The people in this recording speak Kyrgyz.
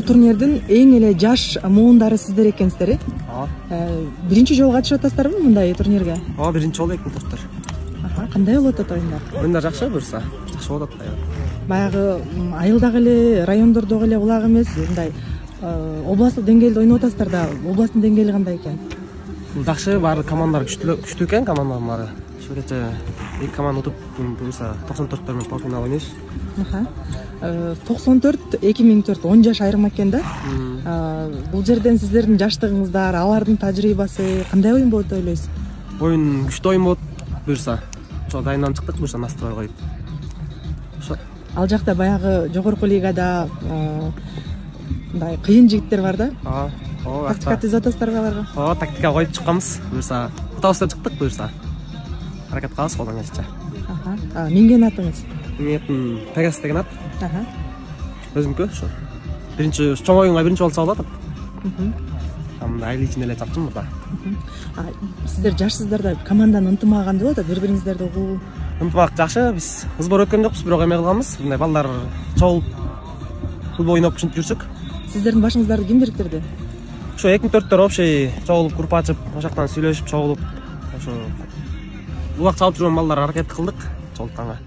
турнирдин эң эле жаш муундары сиздер экенсиздер. Биринчи жолу катышып атасыздарбы мындай турнирге? Ооба, биринчи жолу экен тоштор. Кандай болуп атат оюндар? Оюндар жакшы буюрса, жакшы болуп атат. Баягы айылдагы эле, райондордогу эле улак эмес, мындай областтык деңгээлде ойноп атасыздар да, областтын деңгээли кандай экен? Жакшы, баары командалар күчтүү экен, командалардын баары. Ошо кече эки команда утуп, буюрса 94 менен полуфинал ойнойбуз. 94 2004 10 жаш айырма экен да. Бул жерден сиздердин жаштыгыңыздар, алардын тажрыйбасы кандай оюн болот деп ойлойсуз? Оюн күчтүү оюн болот буюрса. Ошо дайынданып чыктык, буюрса настрой коюп. Ошо. Ал жакта баягы жогорку лигада мындай кыйын жигиттер бар да. Тактика түзүп атасыздарбы аларга? Тактика коюп чыкканбыз. Буюрса, утабыздан чыктык буюрса. Аракет кылабыз колдон келишинче. Менген атыңыз? Менин атым Пегас деген ат. Өзүмкү ошо. Биринчи чоң оюнга биринчи болуп чыгып атат. Айыл ичинде эле чапчым мурда. Сиздер жашсыздар да команданы ынтымагы кандай болот? Бири-бириңиздерди угуу? Ынтымак жакшы, биз ызбор өткөн жокпуз, бирок эме кылганбыз. Мындай балдар чогулуп футбол ойноп ушинтип жүрсөк. Сиздердин башыңыздарды ким бириктирди? Ошо 2004-төр общий чогулуп, группа ачып, ошоктан сүйлөшүп, чогулуп, ошо улак чалып жүргөн балдар аракет кылдык чогултканга.